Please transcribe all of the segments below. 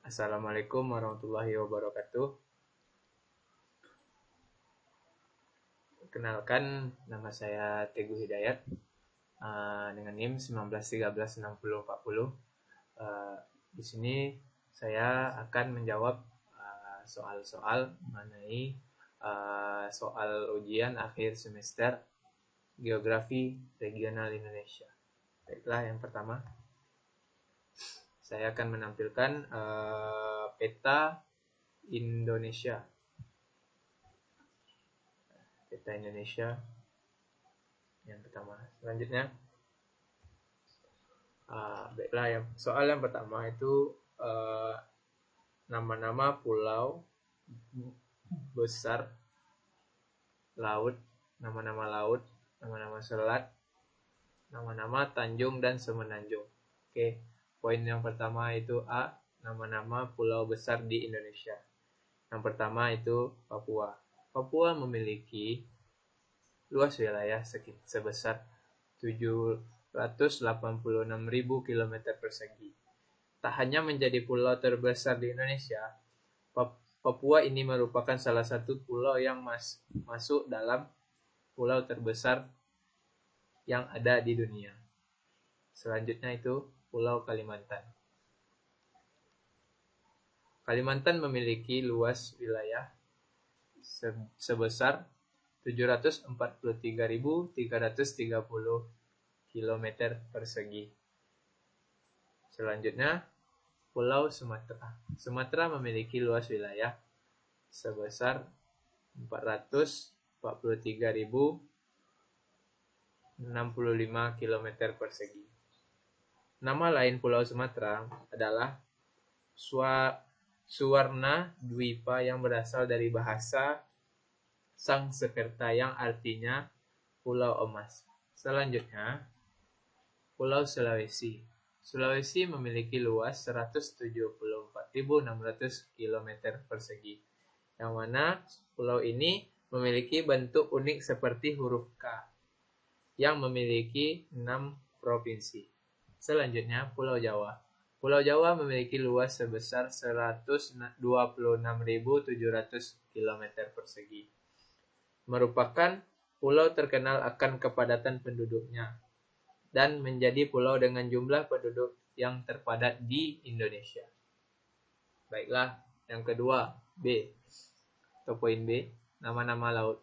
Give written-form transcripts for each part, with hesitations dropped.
Assalamualaikum warahmatullahi wabarakatuh. Kenalkan, nama saya Teguh Hidayat dengan NIM 19136040. Di sini saya akan menjawab soal-soal mengenai soal ujian akhir semester Geografi Regional Indonesia. Baiklah, yang pertama saya akan menampilkan peta Indonesia. Peta Indonesia yang pertama. Selanjutnya, baiklah, soal yang pertama itu nama-nama pulau besar, laut, nama-nama laut, nama-nama selat, nama-nama tanjung dan semenanjung. Oke, poin yang pertama itu A, nama-nama pulau besar di Indonesia. Yang pertama itu Papua. Papua memiliki luas wilayah sebesar 786.000 km persegi. Tak hanya menjadi pulau terbesar di Indonesia, Papua ini merupakan salah satu pulau yang masuk dalam pulau terbesar yang ada di dunia. Selanjutnya itu Pulau Kalimantan. Kalimantan memiliki luas wilayah sebesar 743.330 km persegi. Selanjutnya, Pulau Sumatera. Sumatera memiliki luas wilayah sebesar 443.065 km persegi. Nama lain Pulau Sumatera adalah Suwarna Dwipa yang berasal dari bahasa Sangsekerta yang artinya Pulau Emas. Selanjutnya, Pulau Sulawesi. Sulawesi memiliki luas 174.600 km persegi, yang mana pulau ini memiliki bentuk unik seperti huruf K, yang memiliki 6 provinsi. Selanjutnya, Pulau Jawa. Pulau Jawa memiliki luas sebesar 126.700 km persegi. Merupakan pulau terkenal akan kepadatan penduduknya dan menjadi pulau dengan jumlah penduduk yang terpadat di Indonesia. Baiklah, yang kedua, B. Atau poin B, nama-nama laut.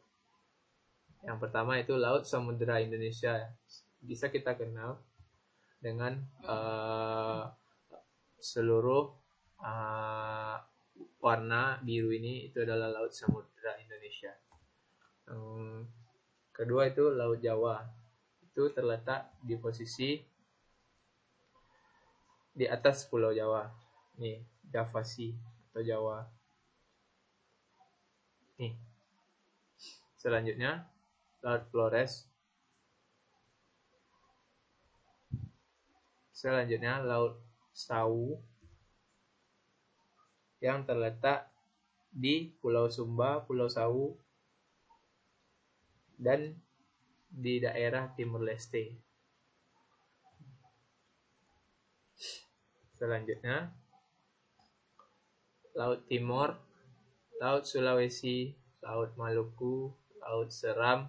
Yang pertama itu Laut Samudera Indonesia. Bisa kita kenal dengan seluruh warna biru ini, itu adalah Laut Samudera Indonesia. Yang kedua itu Laut Jawa. Itu terletak di posisi di atas Pulau Jawa. Nih, Java Sea atau Jawa. Nih. Selanjutnya, Laut Flores. Selanjutnya, Laut Sawu yang terletak di Pulau Sumba, Pulau Sawu, dan di daerah Timur Leste. Selanjutnya, Laut Timor, Laut Sulawesi, Laut Maluku, Laut Seram,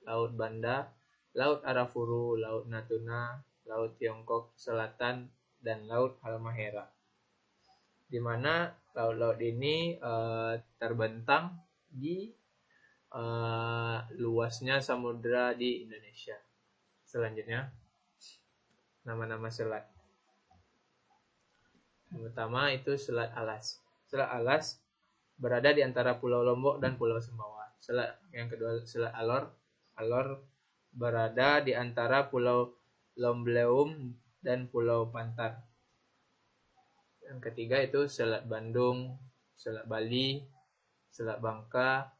Laut Banda, Laut Arafuru, Laut Natuna, Laut Tiongkok Selatan, dan Laut Halmahera. Di mana laut-laut ini terbentang di luasnya samudera di Indonesia. Selanjutnya, nama-nama selat. Yang pertama itu Selat Alas. Selat Alas berada di antara Pulau Lombok dan Pulau Sumbawa. Yang kedua, Selat Alor. Alor berada di antara Pulau Lombleum dan Pulau Pantar. Yang ketiga itu Selat Bandung, Selat Bali, Selat Bangka,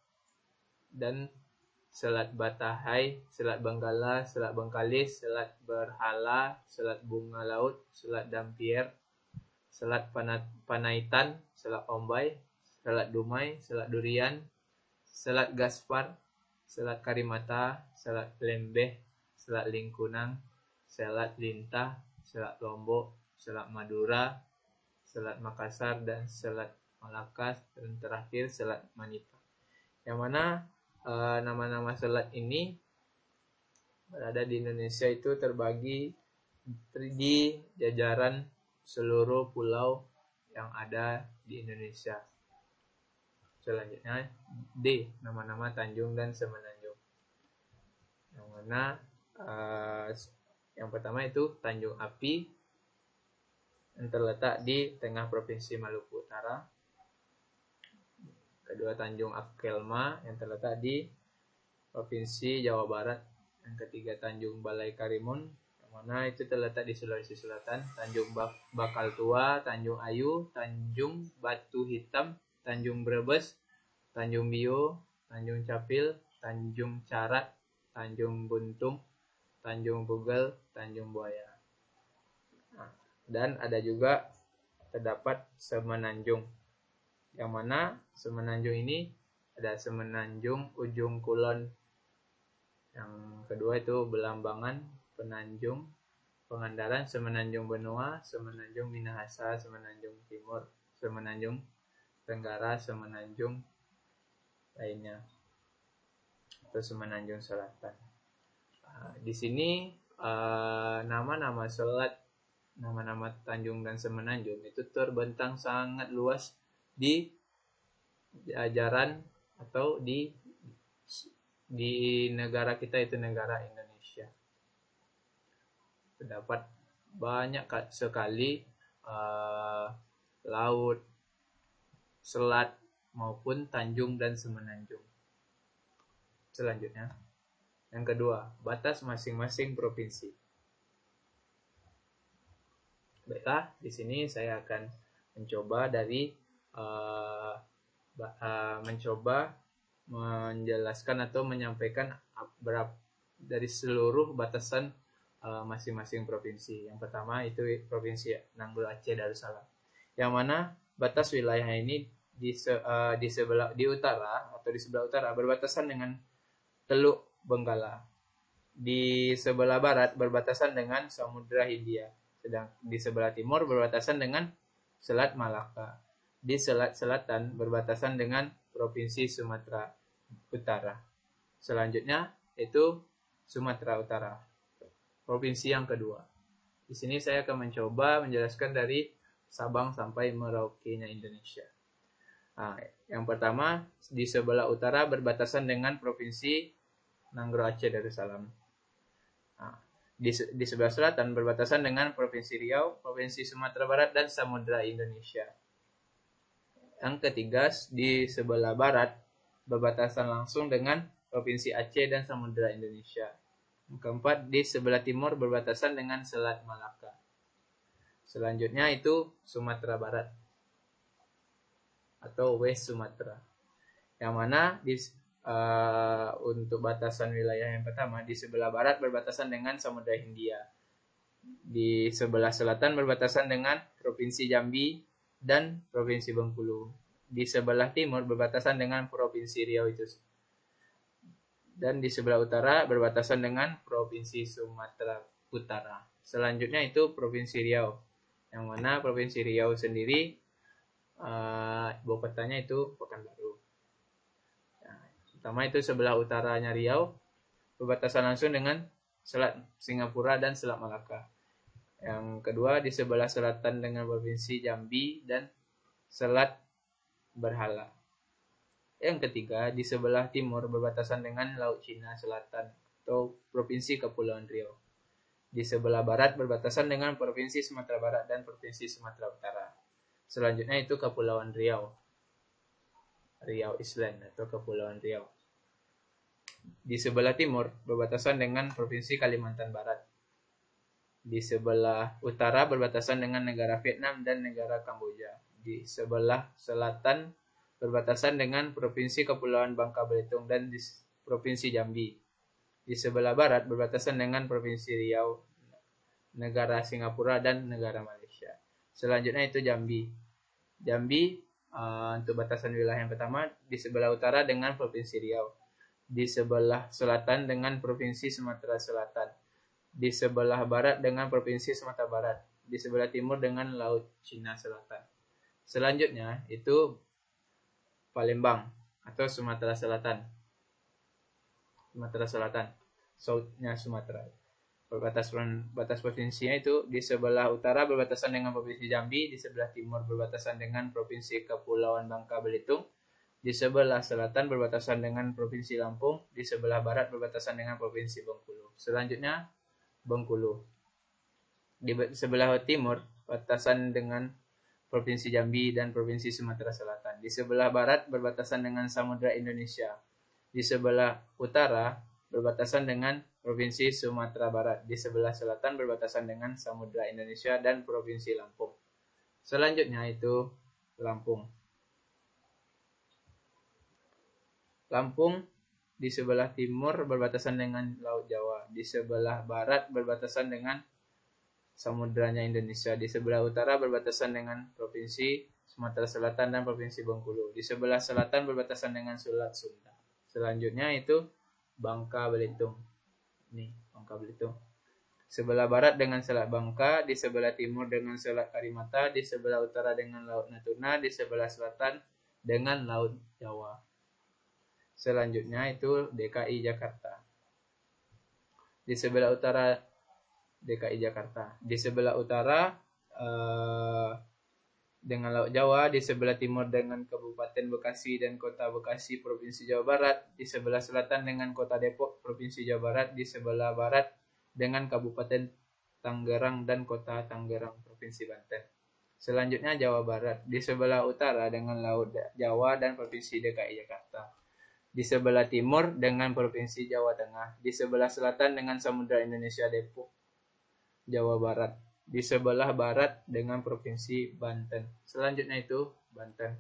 dan Selat Batahai, Selat Benggala, Selat Bengkalis, Selat Berhala, Selat Bunga Laut, Selat Dampier, Selat Panaitan, Selat Ombay, Selat Dumai, Selat Durian, Selat Gaspar, Selat Karimata, Selat Lembeh, Selat Lingkunang, Selat Lintah, Selat Lombok, Selat Madura, Selat Makassar, dan Selat Malaka, dan terakhir Selat Manita. Yang mana nama-nama selat ini berada di Indonesia itu terbagi di jajaran seluruh pulau yang ada di Indonesia. Selanjutnya D, nama-nama tanjung dan semenanjung. Yang mana yang pertama itu Tanjung Api yang terletak di tengah Provinsi Maluku Utara. Kedua, Tanjung Akelma yang terletak di Provinsi Jawa Barat. Yang ketiga, Tanjung Balai Karimun yang mana itu terletak di Sulawesi Selatan. Tanjung Bakal Tua, Tanjung Ayu, Tanjung Batu Hitam, Tanjung Brebes, Tanjung Bio, Tanjung Capil, Tanjung Carat, Tanjung Buntung, Tanjung Bugel, Tanjung Buaya. Dan ada juga terdapat Semenanjung, yang mana Semenanjung ini ada Semenanjung Ujung Kulon, yang kedua itu Belambangan, Penanjung, Pangandaran, Semenanjung Benua, Semenanjung Minahasa, Semenanjung Timur, Semenanjung Tenggara, Semenanjung lainnya, atau Semenanjung Selatan. Di sini nama-nama selat, nama-nama tanjung dan semenanjung itu terbentang sangat luas di jajaran atau di negara kita, itu negara Indonesia. Terdapat banyak sekali laut, selat maupun tanjung dan semenanjung. Selanjutnya, yang kedua, batas masing-masing provinsi. Baiklah, di sini saya akan mencoba mencoba menjelaskan atau menyampaikan dari seluruh batasan masing-masing provinsi. Yang pertama itu Provinsi Nanggul Aceh Darussalam, yang mana batas wilayah ini di sebelah utara berbatasan dengan Teluk Benggala. Di sebelah barat berbatasan dengan Samudra Hindia. Sedang di sebelah timur berbatasan dengan Selat Malaka. Di selat selatan berbatasan dengan Provinsi Sumatera Utara. Selanjutnya itu Sumatera Utara, provinsi yang kedua. Di sini saya akan mencoba menjelaskan dari Sabang sampai Merauke-nya Indonesia. Yang pertama, di sebelah utara berbatasan dengan Provinsi Nanggul Aceh Darussalam. Di sebelah selatan berbatasan dengan Provinsi Riau, Provinsi Sumatera Barat, dan Samudra Indonesia. Yang ketiga, di sebelah barat berbatasan langsung dengan Provinsi Aceh dan Samudra Indonesia. Yang keempat, di sebelah timur berbatasan dengan Selat Malaka. Selanjutnya itu Sumatera Barat atau West Sumatra, yang mana untuk batasan wilayah yang pertama, di sebelah barat berbatasan dengan Samudra Hindia. Di sebelah selatan berbatasan dengan Provinsi Jambi dan Provinsi Bengkulu. Di sebelah timur berbatasan dengan Provinsi Riau itu. Dan di sebelah utara berbatasan dengan Provinsi Sumatera Utara. Selanjutnya itu Provinsi Riau, yang mana Provinsi Riau sendiri ibu kotanya itu Pekanbaru. Pertama itu sebelah utaranya Riau berbatasan langsung dengan Selat Singapura dan Selat Malaka. Yang kedua di sebelah selatan dengan Provinsi Jambi dan Selat Berhala. Yang ketiga di sebelah timur berbatasan dengan Laut Cina Selatan atau Provinsi Kepulauan Riau. Di sebelah barat berbatasan dengan Provinsi Sumatera Barat dan Provinsi Sumatera Utara. Selanjutnya itu Kepulauan Riau. Riau Island atau Kepulauan Riau. Di sebelah timur berbatasan dengan Provinsi Kalimantan Barat. Di sebelah utara berbatasan dengan negara Vietnam dan negara Kamboja. Di sebelah selatan berbatasan dengan Provinsi Kepulauan Bangka Belitung dan di Provinsi Jambi. Di sebelah barat berbatasan dengan Provinsi Riau, negara Singapura dan negara Malaysia. Selanjutnya itu Jambi. Jambi untuk batasan wilayah yang pertama di sebelah utara dengan Provinsi Riau, di sebelah selatan dengan Provinsi Sumatera Selatan, di sebelah barat dengan Provinsi Sumatera Barat, di sebelah timur dengan Laut Cina Selatan. Selanjutnya itu Palembang atau Sumatera Selatan. Sumatera Selatan, South-nya Sumatera. Batas provinsinya itu di sebelah utara berbatasan dengan Provinsi Jambi, di sebelah timur berbatasan dengan Provinsi Kepulauan Bangka Belitung, di sebelah selatan berbatasan dengan Provinsi Lampung, di sebelah barat berbatasan dengan Provinsi Bengkulu. Selanjutnya Bengkulu. Di sebelah timur berbatasan dengan Provinsi Jambi dan Provinsi Sumatera Selatan. Di sebelah barat berbatasan dengan Samudra Indonesia. Di sebelah utara berbatasan dengan Provinsi Sumatera Barat. Di sebelah selatan berbatasan dengan Samudra Indonesia dan Provinsi Lampung. Selanjutnya itu Lampung. Lampung di sebelah timur berbatasan dengan Laut Jawa. Di sebelah barat berbatasan dengan Samudranya Indonesia. Di sebelah utara berbatasan dengan Provinsi Sumatera Selatan dan Provinsi Bengkulu. Di sebelah selatan berbatasan dengan Selat Sunda. Selanjutnya itu Bangka Belitung. Ini Bangka Belitung. Sebelah barat dengan Selat Bangka, di sebelah timur dengan Selat Karimata, di sebelah utara dengan Laut Natuna, di sebelah selatan dengan Laut Jawa. Selanjutnya itu DKI Jakarta. Di sebelah utara DKI Jakarta. Di sebelah utara dengan Laut Jawa, di sebelah timur dengan Kabupaten Bekasi dan Kota Bekasi, Provinsi Jawa Barat, di sebelah selatan dengan Kota Depok, Provinsi Jawa Barat, di sebelah barat dengan Kabupaten Tangerang dan Kota Tangerang, Provinsi Banten. Selanjutnya Jawa Barat, di sebelah utara dengan Laut Jawa dan Provinsi DKI Jakarta. Di sebelah timur dengan Provinsi Jawa Tengah, di sebelah selatan dengan Samudra Indonesia Depok, Jawa Barat, di sebelah barat dengan Provinsi Banten. Selanjutnya itu Banten.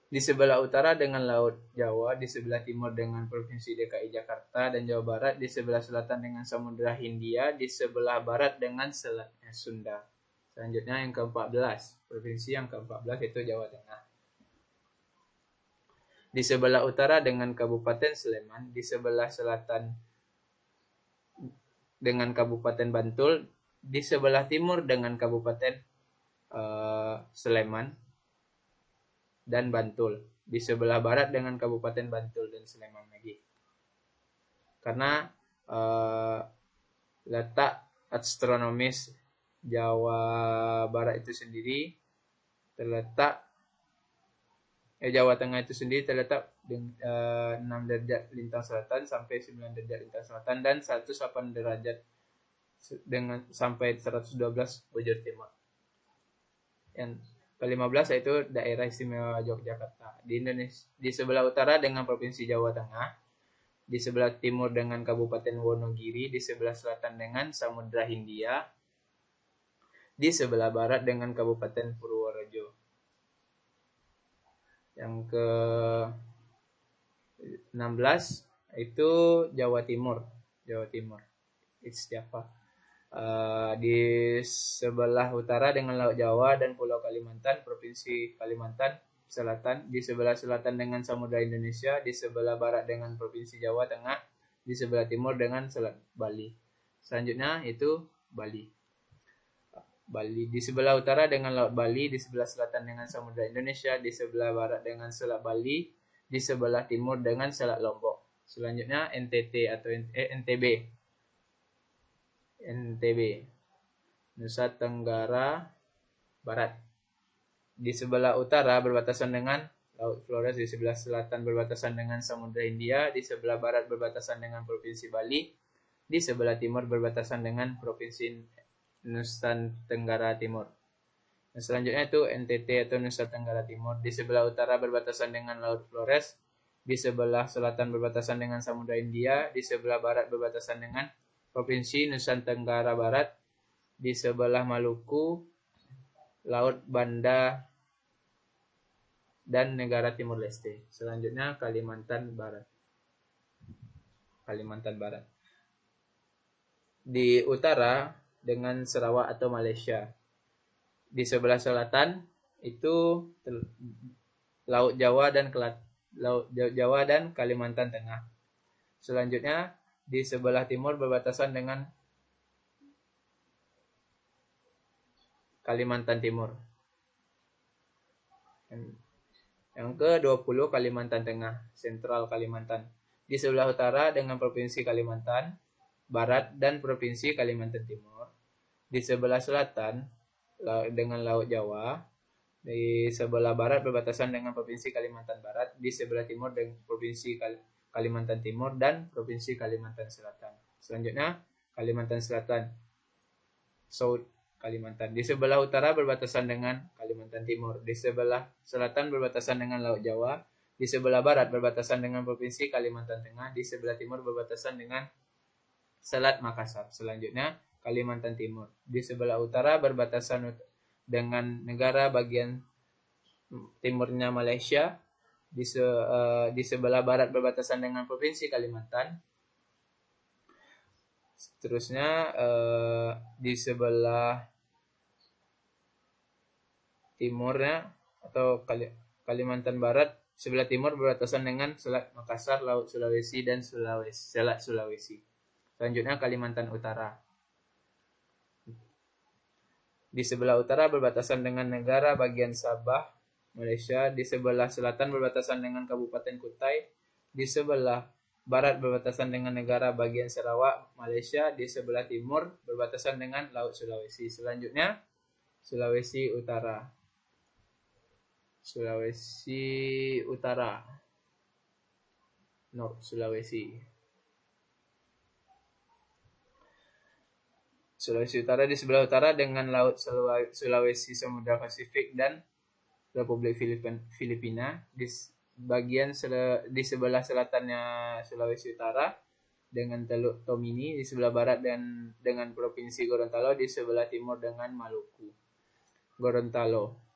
Di sebelah utara dengan Laut Jawa, di sebelah timur dengan Provinsi DKI Jakarta dan Jawa Barat, di sebelah selatan dengan Samudra Hindia, di sebelah barat dengan Selatnya Sunda. Selanjutnya yang ke-14, provinsi yang ke-14 itu Jawa Tengah. Di sebelah utara dengan Kabupaten Sleman, di sebelah selatan dengan Kabupaten Bantul, di sebelah timur dengan Kabupaten Sleman dan Bantul, di sebelah barat dengan Kabupaten Bantul dan Sleman lagi. Karena letak astronomis Jawa Barat itu sendiri terletak Jawa Tengah itu sendiri terletak 6 derajat lintang selatan sampai 9 derajat lintang selatan dan 108 derajat dengan sampai 112 bujur timur. Yang ke-15 yaitu Daerah Istimewa Yogyakarta. Di Indonesia, di sebelah utara dengan Provinsi Jawa Tengah, di sebelah timur dengan Kabupaten Wonogiri, di sebelah selatan dengan Samudra Hindia, di sebelah barat dengan Kabupaten Purworejo. Yang ke-16 itu Jawa Timur. It's Java. Di sebelah utara dengan Laut Jawa dan Pulau Kalimantan, Provinsi Kalimantan Selatan, di sebelah selatan dengan Samudra Indonesia, di sebelah barat dengan Provinsi Jawa Tengah, di sebelah timur dengan Selat Bali. Selanjutnya itu Bali, di sebelah utara dengan Laut Bali, di sebelah selatan dengan Samudra Indonesia, di sebelah barat dengan Selat Bali, di sebelah timur dengan Selat Lombok. Selanjutnya NTT atau NTB. Nusa Tenggara Barat. Di sebelah utara berbatasan dengan Laut Flores, di sebelah selatan berbatasan dengan Samudra Hindia, di sebelah barat berbatasan dengan Provinsi Bali, di sebelah timur berbatasan dengan Provinsi Nusa Tenggara Timur. Dan selanjutnya itu NTT atau Nusa Tenggara Timur. Di sebelah utara berbatasan dengan Laut Flores, di sebelah selatan berbatasan dengan Samudra Hindia, di sebelah barat berbatasan dengan Provinsi Nusa Tenggara Barat, di sebelah Maluku, Laut Banda, dan negara Timur Leste. Selanjutnya Kalimantan Barat. Di utara dengan Sarawak atau Malaysia. Di sebelah selatan itu Laut Jawa dan Kalimantan Tengah. Selanjutnya di sebelah timur berbatasan dengan Kalimantan Timur. Yang ke-20 Kalimantan Tengah, Sentral Kalimantan. Di sebelah utara dengan Provinsi Kalimantan Barat dan Provinsi Kalimantan Timur. Di sebelah selatan dengan Laut Jawa. Di sebelah barat berbatasan dengan Provinsi Kalimantan Barat. Di sebelah timur dengan Provinsi Kalimantan Timur dan Provinsi Kalimantan Selatan. Selanjutnya Kalimantan Selatan, South Kalimantan. Di sebelah utara berbatasan dengan Kalimantan Timur. Di sebelah selatan berbatasan dengan Laut Jawa. Di sebelah barat berbatasan dengan Provinsi Kalimantan Tengah. Di sebelah timur berbatasan dengan Selat Makassar. Selanjutnya Kalimantan Timur. Di sebelah utara berbatasan dengan negara bagian timurnya Malaysia. Di sebelah barat berbatasan dengan Provinsi Kalimantan. Seterusnya di sebelah timurnya atau Kalimantan Barat, sebelah timur berbatasan dengan Selat Makassar, Laut Sulawesi dan Selat Sulawesi. Selanjutnya Kalimantan Utara. Di sebelah utara berbatasan dengan negara bagian Sabah, Malaysia. Di sebelah selatan berbatasan dengan Kabupaten Kutai. Di sebelah barat berbatasan dengan negara bagian Sarawak, Malaysia. Di sebelah timur berbatasan dengan Laut Sulawesi. Selanjutnya Sulawesi Utara. Sulawesi Utara, North Sulawesi. Sulawesi Utara di sebelah utara dengan Laut Sulawesi, Samudra Pasifik dan Republik Filipina. Di sebelah selatannya Sulawesi Utara dengan Teluk Tomini. Di sebelah barat dan dengan Provinsi Gorontalo. Di sebelah timur dengan Maluku. Gorontalo.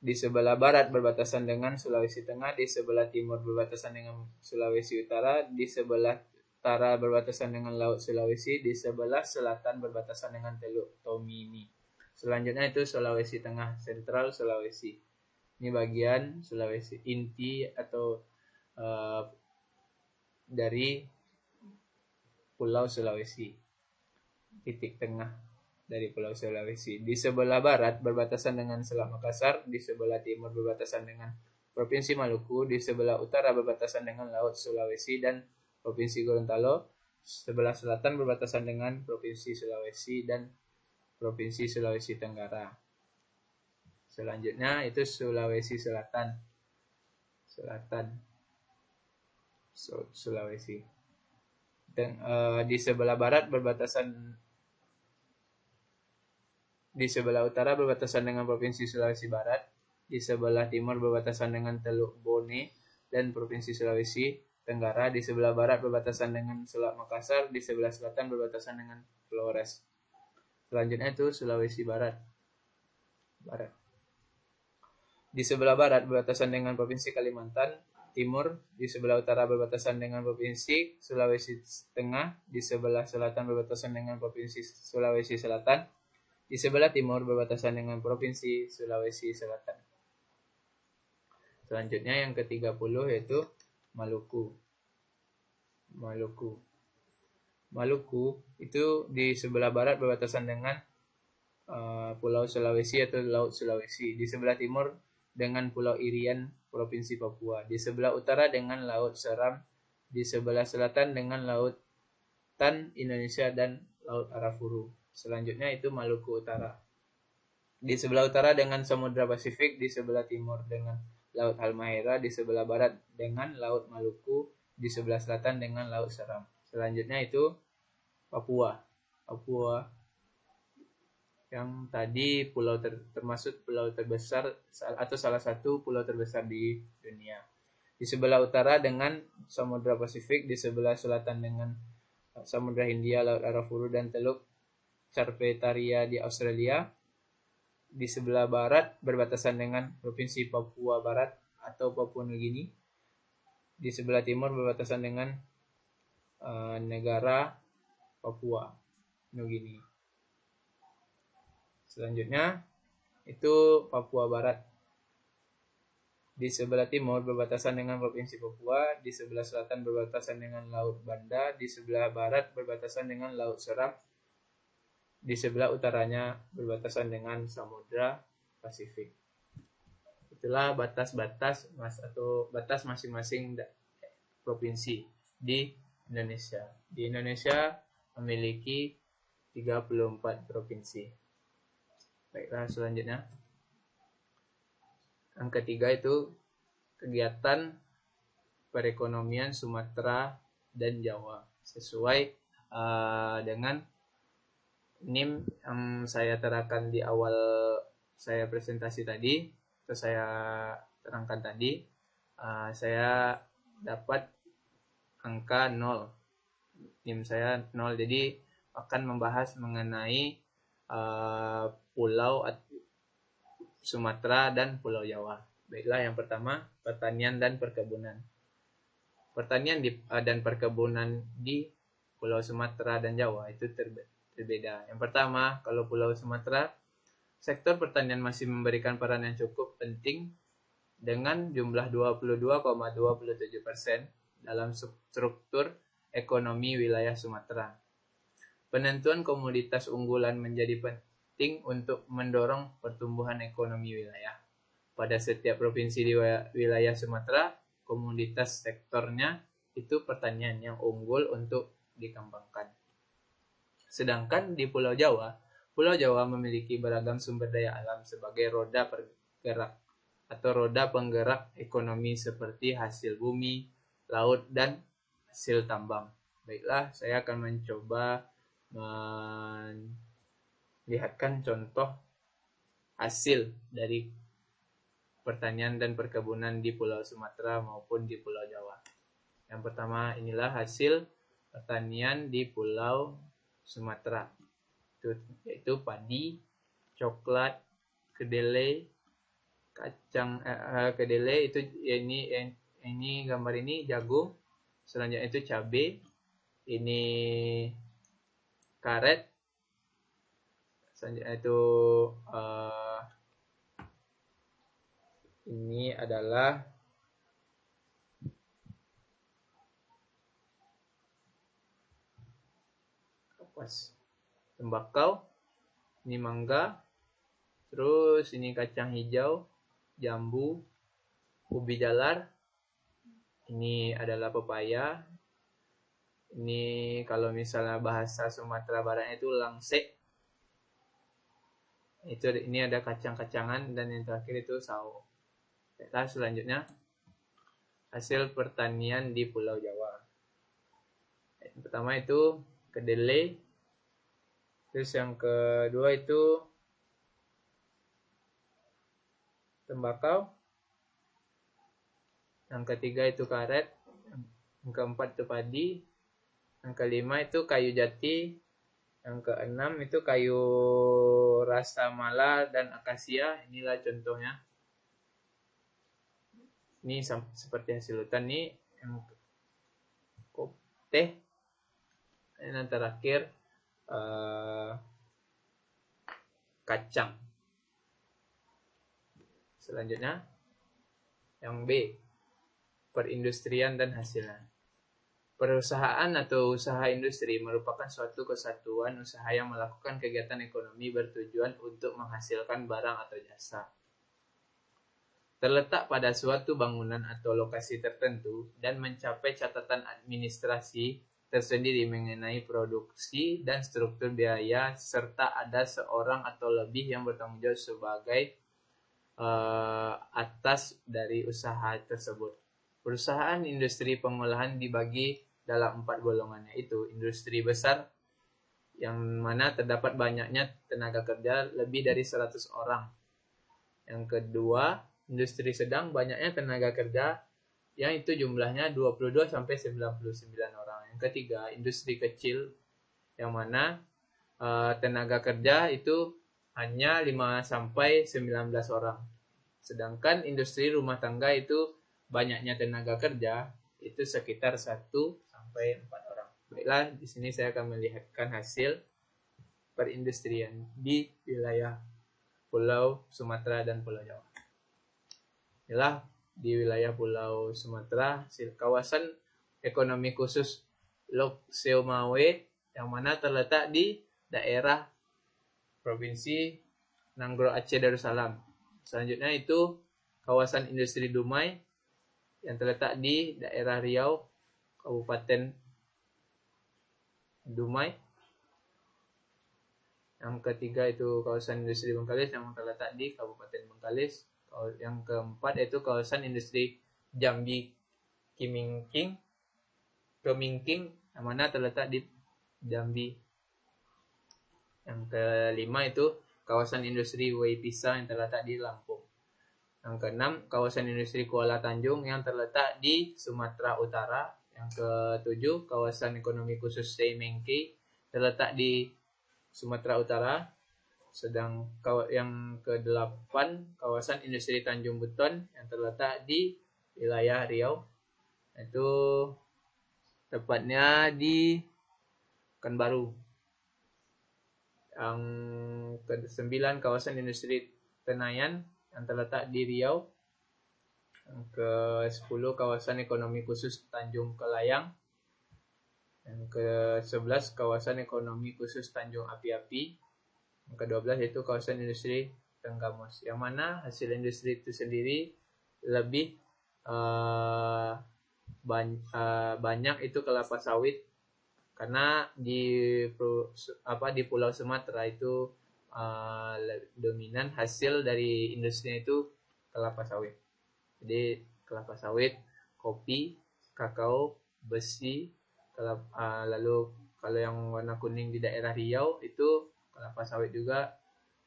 Di sebelah barat berbatasan dengan Sulawesi Tengah, di sebelah timur berbatasan dengan Sulawesi Utara, di sebelah utara berbatasan dengan Laut Sulawesi, di sebelah selatan berbatasan dengan Teluk Tomini. Selanjutnya itu Sulawesi Tengah, Sentral Sulawesi. Ini bagian Sulawesi, inti atau dari Pulau Sulawesi, titik tengah dari Pulau Sulawesi. Di sebelah barat berbatasan dengan Selat Makassar, di sebelah timur berbatasan dengan Provinsi Maluku, di sebelah utara berbatasan dengan Laut Sulawesi dan Provinsi Gorontalo, sebelah selatan berbatasan dengan Provinsi Sulawesi dan Provinsi Sulawesi Tenggara. Selanjutnya itu Sulawesi Selatan. Sulawesi. Dan di sebelah barat berbatasan di sebelah utara berbatasan dengan Provinsi Sulawesi Barat, di sebelah timur berbatasan dengan Teluk Bone dan Provinsi Sulawesi Tenggara, di sebelah barat berbatasan dengan Selat Makassar, di sebelah selatan berbatasan dengan Flores. Selanjutnya itu Sulawesi Barat. Di sebelah barat berbatasan dengan Provinsi Kalimantan Timur, di sebelah utara berbatasan dengan Provinsi Sulawesi Tengah, di sebelah selatan berbatasan dengan Provinsi Sulawesi Selatan, di sebelah timur berbatasan dengan Provinsi Sulawesi Selatan. Selanjutnya yang ke-30 yaitu Maluku. Maluku itu di sebelah barat berbatasan dengan Pulau Sulawesi atau Laut Sulawesi. Di sebelah timur dengan Pulau Irian, Provinsi Papua. Di sebelah utara dengan Laut Seram. Di sebelah selatan dengan Lautan Indonesia dan Laut Arafuru. Selanjutnya itu Maluku Utara. Di sebelah utara dengan Samudra Pasifik, di sebelah timur dengan Laut Halmahera, di sebelah barat dengan Laut Maluku, di sebelah selatan dengan Laut Seram. Selanjutnya itu Papua. Yang tadi termasuk pulau terbesar atau salah satu pulau terbesar di dunia. Di sebelah utara dengan Samudra Pasifik, di sebelah selatan dengan Samudra Hindia, Laut Arafuru dan Teluk Carpentaria di Australia. Di sebelah barat berbatasan dengan Provinsi Papua Barat atau Papua Nugini. Di sebelah timur berbatasan dengan negara Papua Nugini. Selanjutnya itu Papua Barat. Di sebelah timur berbatasan dengan Provinsi Papua, di sebelah selatan berbatasan dengan Laut Banda, di sebelah barat berbatasan dengan Laut Seram, di sebelah utaranya berbatasan dengan Samudra Pasifik. Itulah batas-batas atau batas masing-masing provinsi di Indonesia. Di Indonesia memiliki 34 provinsi. Baiklah, selanjutnya. Yang ketiga itu kegiatan perekonomian Sumatera dan Jawa sesuai dengan NIM yang saya terangkan di awal saya presentasi tadi atau saya terangkan tadi. Saya dapat angka 0, NIM saya 0, jadi akan membahas mengenai pulau Sumatera dan Pulau Jawa. Baiklah, yang pertama pertanian dan perkebunan. Pertanian dan perkebunan di Pulau Sumatera dan Jawa itu berbeda. Yang pertama, kalau Pulau Sumatera, sektor pertanian masih memberikan peran yang cukup penting dengan jumlah 22,27% dalam struktur ekonomi wilayah Sumatera. Penentuan komoditas unggulan menjadi penting untuk mendorong pertumbuhan ekonomi wilayah. Pada setiap provinsi di wilayah Sumatera, komoditas sektornya itu pertanian yang unggul untuk dikembangkan. Sedangkan di Pulau Jawa memiliki beragam sumber daya alam sebagai roda penggerak ekonomi seperti hasil bumi, laut, dan hasil tambang. Baiklah, saya akan mencoba lihatkan contoh hasil dari pertanian dan perkebunan di Pulau Sumatera maupun di Pulau Jawa. Yang pertama, inilah hasil pertanian di Pulau Sumatera, yaitu padi, coklat, kedelai, kacang kedelai itu ini gambar ini jagung, selanjutnya itu cabai, ini karet, selanjutnya itu ini adalah kapas, tembakau, ini mangga, terus ini kacang hijau, jambu, ubi jalar, ini adalah pepaya, ini kalau misalnya bahasa Sumatera Barat itu langsek, ini ada kacang-kacangan, dan yang terakhir itu sawo. Nah, selanjutnya hasil pertanian di Pulau Jawa. Yang pertama itu kedelai, terus yang kedua itu tembakau, yang ketiga itu karet, yang keempat itu padi, yang kelima itu kayu jati, yang keenam itu kayu rasa mala dan akasia. Inilah contohnya. Ini seperti hasil hutan nih, yang teh, dan yang terakhir kacang. Selanjutnya yang B, perindustrian dan hasilnya. Perusahaan atau usaha industri merupakan suatu kesatuan usaha yang melakukan kegiatan ekonomi bertujuan untuk menghasilkan barang atau jasa. Terletak pada suatu bangunan atau lokasi tertentu dan mencapai catatan administrasi tersendiri mengenai produksi dan struktur biaya, serta ada seorang atau lebih yang bertanggung jawab sebagai atas dari usaha tersebut. Perusahaan industri pengolahan dibagi dalam 4 golongan, yaitu industri besar yang mana terdapat banyaknya tenaga kerja lebih dari 100 orang. Yang kedua, industri sedang, banyaknya tenaga kerja yang itu jumlahnya 22 sampai 99 orang. Yang ketiga, industri kecil yang mana tenaga kerja itu hanya 5 sampai 19 orang. Sedangkan industri rumah tangga itu banyaknya tenaga kerja itu sekitar 1 sampai 4 orang. Baiklah, di sini saya akan melihatkan hasil perindustrian di wilayah Pulau Sumatera dan Pulau Jawa. Inilah di wilayah Pulau Sumatera, kawasan ekonomi khusus Lok Seomawe yang mana terletak di daerah Provinsi Nanggro Aceh Darussalam. Selanjutnya itu kawasan industri Dumai yang terletak di daerah Riau, Kabupaten Dumai. Yang ketiga itu kawasan industri Bengkalis yang terletak di Kabupaten Bengkalis. Yang keempat itu kawasan industri Jambi Kemingking yang mana terletak di Jambi. Yang kelima itu kawasan industri Waipisa yang terletak di Lampung. Yang keenam kawasan industri Kuala Tanjung yang terletak di Sumatera Utara. Yang ketujuh kawasan ekonomi khusus Seimengke terletak di Sumatera Utara. Sedang yang ke-8 kawasan industri Tanjung Beton yang terletak di wilayah Riau, itu tepatnya di Pekanbaru. Yang ke-9 kawasan industri Tenayan yang terletak di Riau. Yang ke-10 kawasan ekonomi khusus Tanjung Kelayang. Yang ke-11 kawasan ekonomi khusus Tanjung Api-Api. Yang ke-12 itu kawasan industri Tenggamus, yang mana hasil industri itu sendiri lebih banyak itu kelapa sawit, karena di Pulau Sumatera itu dominan hasil dari industrinya itu kelapa sawit. Jadi kelapa sawit, kopi, kakao, besi, lalu kalau yang warna kuning di daerah Riau itu kelapa sawit juga,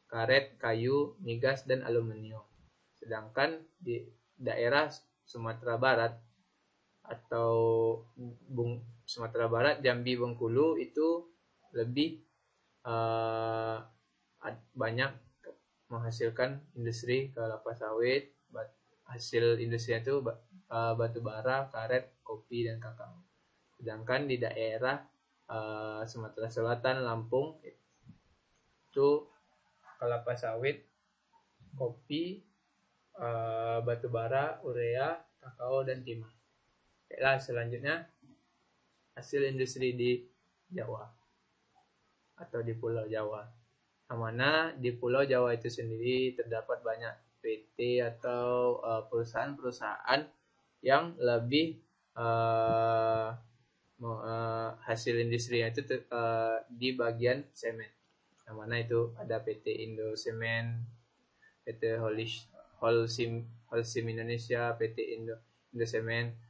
karet, kayu, migas, dan aluminium. Sedangkan di daerah Sumatera Barat atau Sumatera Barat, Jambi, Bengkulu itu lebih banyak menghasilkan industri kelapa sawit. Hasil industrinya itu batu bara, karet, kopi, dan kakao. Sedangkan di daerah Sumatera Selatan, Lampung itu kelapa sawit, kopi, batu bara, urea, kakao, dan timah. Okelah, selanjutnya hasil industri di Jawa atau di Pulau Jawa. Yang mana di Pulau Jawa itu sendiri terdapat banyak PT atau perusahaan-perusahaan yang lebih hasil industrinya itu di bagian semen. Yang mana itu ada PT Indosemen, PT Holcim Indonesia, PT Indosemen.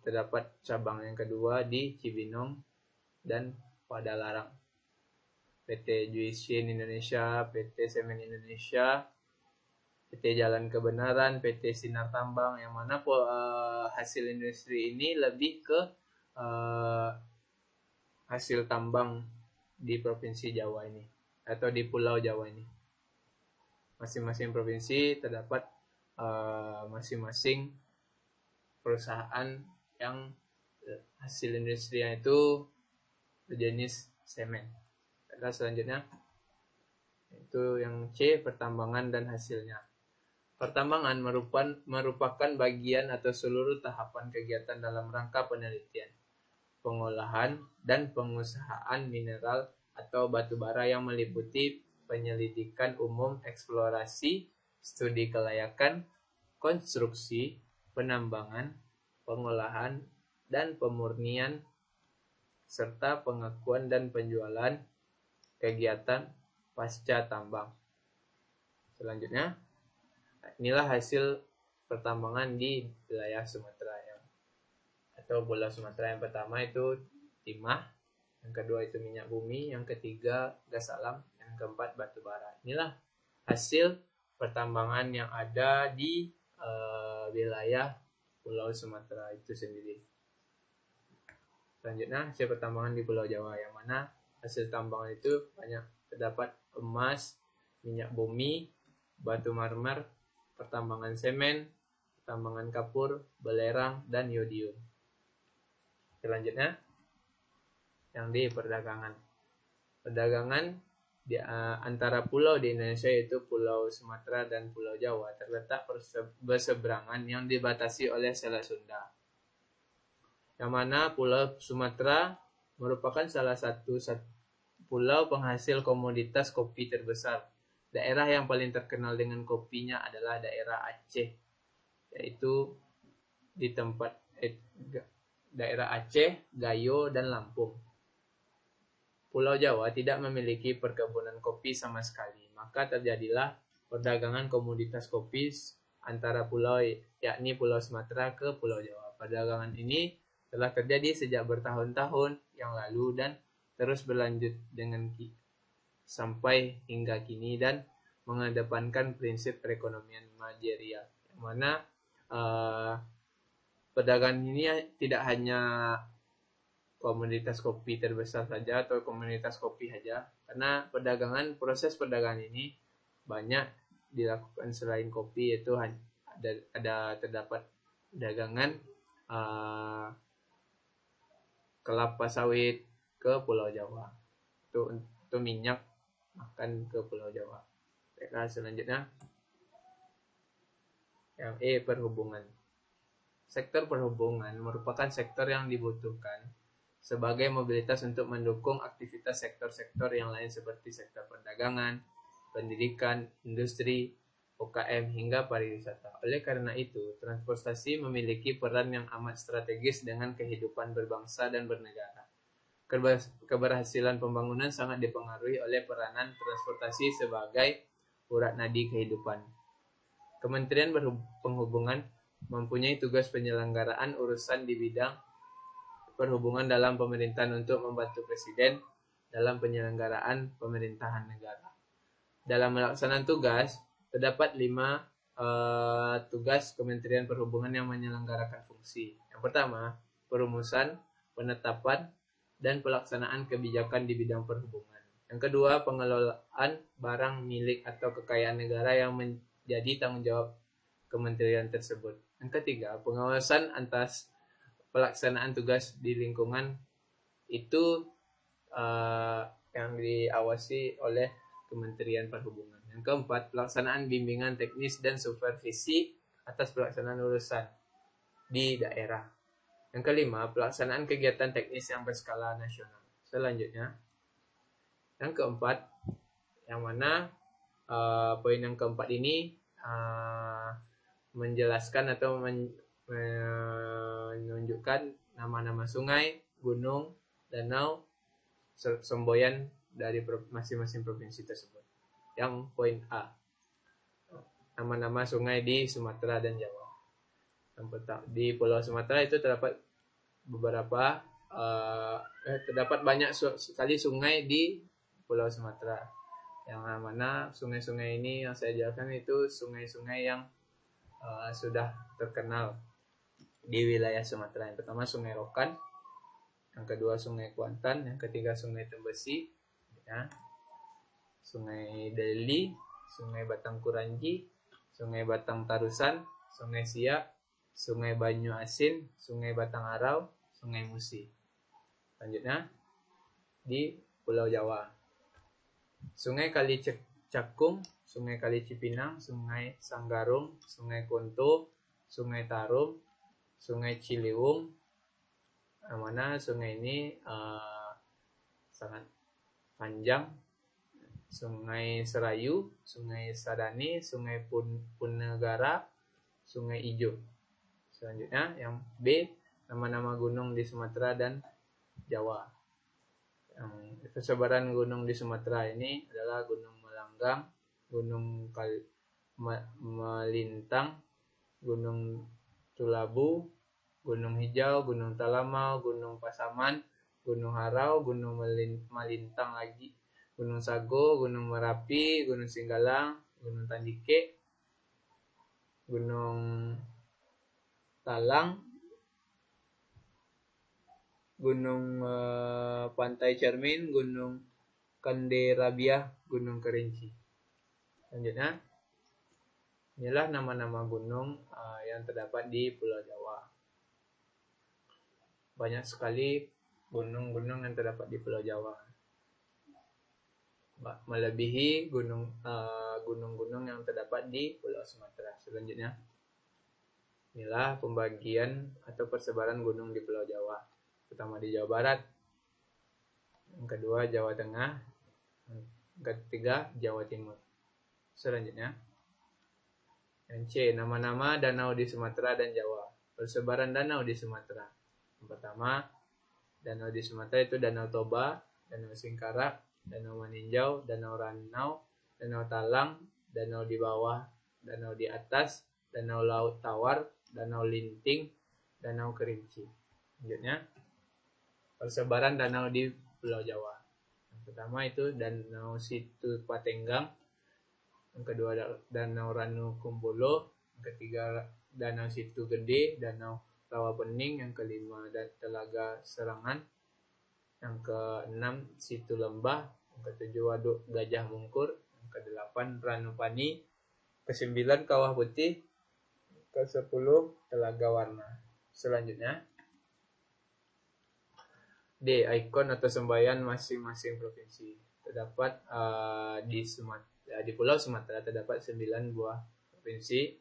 Terdapat cabang yang kedua di Cibinong dan Padalarang. PT Juisin Indonesia, PT Semen Indonesia, PT Jalan Kebenaran, PT Sinar Tambang, yang mana hasil industri ini lebih ke hasil tambang di Provinsi Jawa ini atau di Pulau Jawa ini. Masing-masing provinsi terdapat masing-masing perusahaan yang hasil industrinya itu berjenis semen. Dan selanjutnya itu yang C, pertambangan dan hasilnya. Pertambangan merupakan bagian atau seluruh tahapan kegiatan dalam rangka penelitian, pengolahan, dan pengusahaan mineral atau batu bara yang meliputi penyelidikan umum, eksplorasi, studi kelayakan, konstruksi, penambangan, pengolahan, dan pemurnian, serta pengakuan dan penjualan kegiatan pasca tambang. Selanjutnya, inilah hasil pertambangan di wilayah Sumatera atau Pulau Sumatera. Yang pertama itu timah, yang kedua itu minyak bumi, yang ketiga gas alam, yang keempat batu bara. Inilah hasil pertambangan yang ada di wilayah Pulau Sumatera itu sendiri. Selanjutnya hasil pertambangan di Pulau Jawa, yang mana hasil tambangan itu banyak terdapat emas, minyak bumi, batu marmer, pertambangan semen, pertambangan kapur, belerang, dan yodium. Selanjutnya yang di perdagangan. Perdagangan antara pulau di Indonesia yaitu Pulau Sumatera dan Pulau Jawa terletak berseberangan yang dibatasi oleh Selat Sunda. Yang mana Pulau Sumatera merupakan salah satu pulau penghasil komoditas kopi terbesar. Daerah yang paling terkenal dengan kopinya adalah daerah Aceh, yaitu di tempat daerah Aceh, Gayo, dan Lampung. Pulau Jawa tidak memiliki perkebunan kopi sama sekali, maka terjadilah perdagangan komoditas kopi antara pulau, yakni Pulau Sumatera ke Pulau Jawa. Perdagangan ini telah terjadi sejak bertahun-tahun yang lalu dan terus berlanjut sampai hingga kini dan mengedepankan prinsip perekonomian manajerial, yang mana perdagangan ini tidak hanya komoditas kopi terbesar saja atau komoditas kopi saja, karena proses perdagangan ini banyak dilakukan selain kopi, yaitu terdapat dagangan kelapa sawit ke Pulau Jawa, itu minyak makan ke Pulau Jawa. Selanjutnya yang perhubungan. Sektor perhubungan merupakan sektor yang dibutuhkan sebagai mobilitas untuk mendukung aktivitas sektor-sektor yang lain seperti sektor perdagangan, pendidikan, industri, UKM, hingga pariwisata. Oleh karena itu, transportasi memiliki peran yang amat strategis dengan kehidupan berbangsa dan bernegara. Keberhasilan pembangunan sangat dipengaruhi oleh peranan transportasi sebagai urat nadi kehidupan. Kementerian Perhubungan mempunyai tugas penyelenggaraan urusan di bidang perhubungan dalam pemerintahan untuk membantu Presiden dalam penyelenggaraan pemerintahan negara. Dalam melaksanakan tugas, terdapat 5 tugas Kementerian Perhubungan yang menyelenggarakan fungsi. Yang pertama, perumusan, penetapan, dan pelaksanaan kebijakan di bidang perhubungan. Yang kedua, pengelolaan barang milik atau kekayaan negara yang menjadi tanggung jawab kementerian tersebut. Yang ketiga, pengawasan atas pelaksanaan tugas di lingkungan itu yang diawasi oleh Kementerian Perhubungan. Yang keempat, pelaksanaan bimbingan teknis dan supervisi atas pelaksanaan urusan di daerah. Yang kelima, pelaksanaan kegiatan teknis yang berskala nasional. Selanjutnya, yang keempat, yang mana poin yang keempat ini menjelaskan atau menunjukkan nama-nama sungai, gunung, danau, semboyan dari masing-masing provinsi tersebut. Yang poin A, nama-nama sungai di Sumatera dan Jawa. Di Pulau Sumatera itu terdapat terdapat banyak sekali sungai di Pulau Sumatera. Yang mana sungai-sungai ini yang saya jelaskan itu sungai-sungai yang sudah terkenal di wilayah Sumatera. Yang pertama Sungai Rokan, yang kedua Sungai Kuantan, yang ketiga Sungai Tembesi, ya. Sungai Deli, Sungai Batang Kuranji, Sungai Batang Tarusan, Sungai Siak, Sungai Banyu Asin, Sungai Batang Arau, Sungai Musi. Selanjutnya di Pulau Jawa, Sungai Kali Cakung, Sungai Kali Cipinang, Sungai Sanggarung, Sungai Konto, Sungai Tarum, Sungai Ciliwung, mana sungai ini sangat panjang. Sungai Serayu, Sungai Sadani, Sungai Punegara, Sungai Ijo. Selanjutnya yang B, nama-nama gunung di Sumatera dan Jawa. Yang persebaran gunung di Sumatera ini adalah Gunung Melanggang, Gunung Melintang, Gunung Tulabu, Gunung Hijau, Gunung Talamau, Gunung Pasaman, Gunung Harau, Gunung Malintang lagi, Gunung Sago, Gunung Merapi, Gunung Singgalang, Gunung Tandike, Gunung Talang, Gunung Pantai Cermin, Gunung Kanderabiah, Gunung Kerinci. Selanjutnya, inilah nama-nama gunung yang terdapat di Pulau Jawa. Banyak sekali gunung-gunung yang terdapat di Pulau Jawa. melebihi gunung-gunung yang terdapat di Pulau Sumatera. Selanjutnya, inilah pembagian atau persebaran gunung di Pulau Jawa. Pertama di Jawa Barat, yang kedua Jawa Tengah, yang ketiga Jawa Timur. Selanjutnya, yang C, nama-nama danau di Sumatera dan Jawa. Persebaran danau di Sumatera. Yang pertama, danau di Sumatera itu Danau Toba, Danau Singkarak, Danau Maninjau, Danau Ranau, Danau Talang, Danau di bawah, Danau di atas, Danau Laut Tawar, Danau Linting, Danau Kerinci. Selanjutnya, persebaran danau di Pulau Jawa. Yang pertama itu Danau Situ Patenggang, yang kedua Danau Ranu Kumbolo, yang ketiga Danau Situ Gede, Danau Rawa Pening, yang kelima Telaga Serangan, yang keenam Situ Lembah, yang ketujuh Waduk Gajah Mungkur, yang kedelapan Ranupani, kesembilan Kawah Putih, ke-10 Telaga Warna. Selanjutnya, D, ikon atau semboyan masing-masing provinsi. Terdapat di Pulau Sumatera terdapat 9 buah provinsi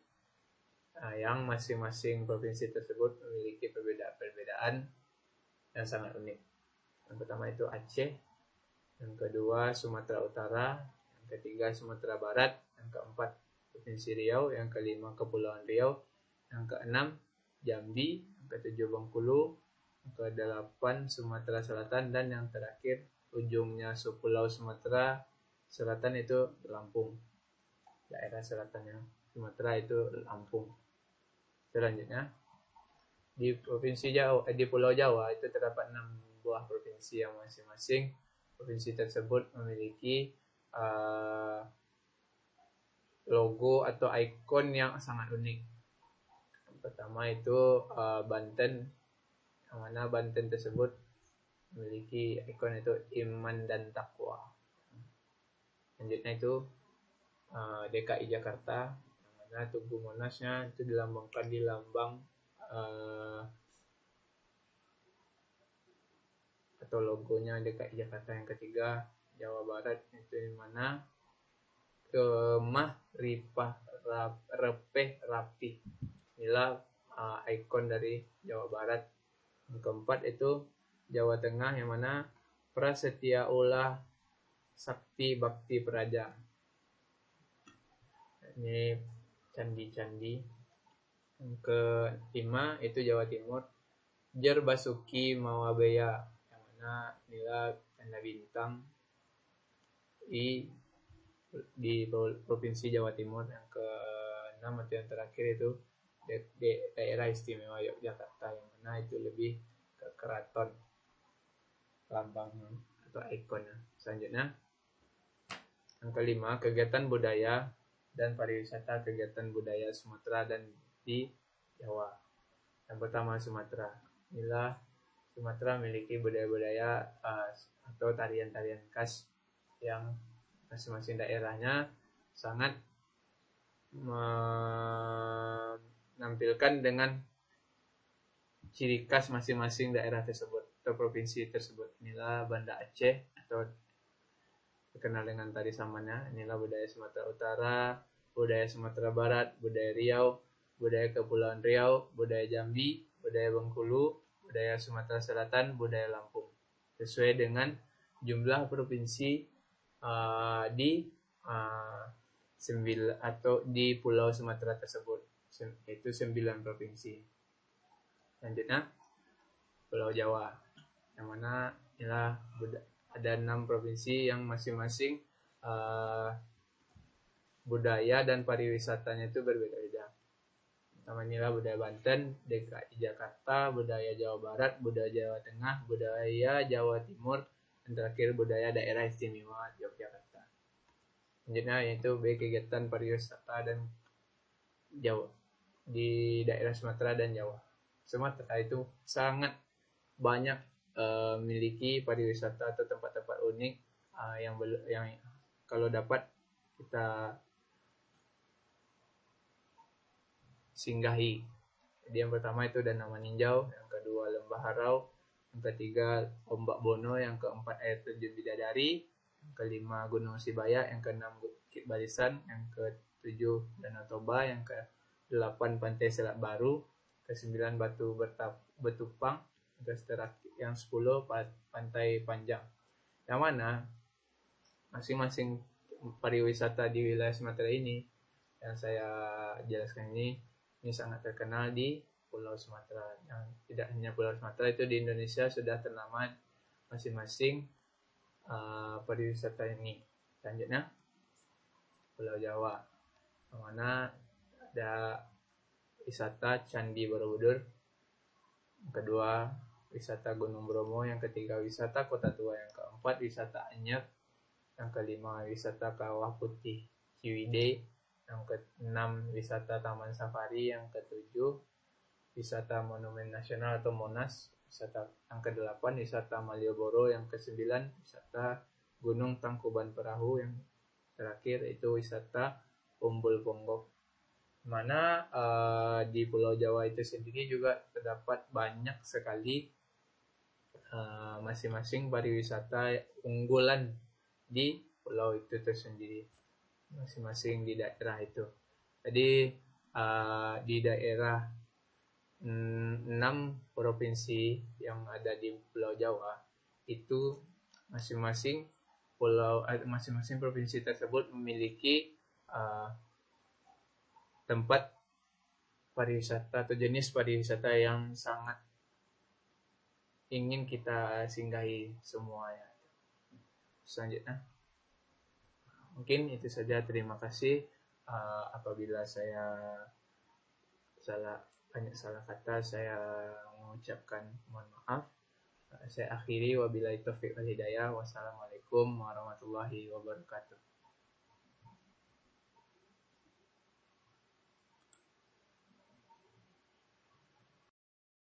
yang masing-masing provinsi tersebut memiliki perbedaan yang sangat unik. Yang pertama itu Aceh, yang kedua Sumatera Utara, yang ketiga Sumatera Barat, yang keempat Provinsi Riau, yang kelima Kepulauan Riau, yang keenam Jambi, yang ketujuh Bengkulu, yang kedelapan Sumatera Selatan, dan yang terakhir ujungnya Pulau Sumatera Selatan itu Lampung. Daerah selatannya Sumatera itu Lampung. Selanjutnya, di Pulau Jawa itu terdapat 6 buah provinsi yang masing-masing provinsi tersebut memiliki logo atau ikon yang sangat unik. Yang pertama itu Banten, yang mana Banten tersebut memiliki ikon itu iman dan takwa. Selanjutnya itu DKI Jakarta, yang mana Tugu Monasnya itu dilambangkan di lambang atau logonya DKI Jakarta. Yang ketiga Jawa Barat, itu di mana Kemah Ripah Repeh Rapih. Inilah ikon dari Jawa Barat. Yang keempat itu Jawa Tengah, yang mana Prasetya Ulah Sakti Bakti Praja. Ini candi-candi. Yang kelima itu Jawa Timur, Jer Basuki Mawabeya, yang mana inilah tanda bintang di Provinsi Jawa Timur. Yang keenam atau yang terakhir itu daerah istimewa Yogyakarta, yang mana itu lebih ke keraton lambang atau ikonnya. Selanjutnya, yang kelima kegiatan budaya dan pariwisata, kegiatan budaya Sumatera dan di Jawa. Yang pertama Sumatera. Inilah Sumatera memiliki budaya-budaya atau tarian-tarian khas yang masing-masing daerahnya sangat menampilkan dengan ciri khas masing-masing daerah tersebut atau provinsi tersebut. Inilah Banda Aceh atau terkenal dengan tari samannya. Inilah budaya Sumatera Utara, budaya Sumatera Barat, budaya Riau, budaya Kepulauan Riau, budaya Jambi, budaya Bengkulu, budaya Sumatera Selatan, budaya Lampung. Sesuai dengan jumlah provinsi di Pulau Sumatera tersebut, yaitu 9 provinsi. Selanjutnya Pulau Jawa, yang mana inilah ada 6 provinsi yang masing-masing budaya dan pariwisatanya itu berbeda-beda. Pertama inilah budaya Banten, DKI Jakarta, budaya Jawa Barat, budaya Jawa Tengah, budaya Jawa Timur, dan terakhir budaya daerah istimewa Yogyakarta. Selanjutnya yaitu B, kegiatan pariwisata dan Jawa di daerah Sumatera dan Jawa. Sumatera itu sangat banyak memiliki pariwisata atau tempat-tempat unik yang kalau dapat kita singgahi. Jadi yang pertama itu Danau Maninjau, yang kedua Lembah Harau, yang ketiga Ombak Bono, yang keempat air terjun Bidadari, yang kelima Gunung Sibaya, yang keenam Bukit Barisan, yang ketujuh Danau Toba, yang ke-8 Pantai Selat Baru, ke-9 Batu Betupang, yang 10 Pantai Panjang. Yang mana masing-masing pariwisata di wilayah Sumatera ini yang saya jelaskan ini sangat terkenal di Pulau Sumatera. Yang tidak hanya Pulau Sumatera, itu di Indonesia sudah ternama masing-masing pariwisata ini. Selanjutnya Pulau Jawa, yang mana ada wisata Candi Borobudur, yang kedua wisata Gunung Bromo, yang ketiga wisata Kota Tua, yang keempat wisata Anyer, yang kelima wisata Kawah Putih Ciwidey, yang keenam wisata Taman Safari, yang ketujuh wisata Monumen Nasional atau Monas, yang kedelapan wisata Malioboro, yang kesembilan wisata Gunung Tangkuban Perahu, yang terakhir itu wisata Umbul Ponggok. Mana di Pulau Jawa itu sendiri juga terdapat banyak sekali masing-masing pariwisata unggulan di pulau itu tersendiri, masing-masing di daerah itu. Jadi di daerah 6 provinsi yang ada di Pulau Jawa itu masing-masing provinsi tersebut memiliki tempat pariwisata atau jenis pariwisata yang sangat ingin kita singgahi semuanya. Selanjutnya, mungkin itu saja. Terima kasih. Apabila saya banyak salah kata, saya mengucapkan mohon maaf. Saya akhiri, wabillahi taufiq wal hidayah. Wassalamualaikum warahmatullahi wabarakatuh.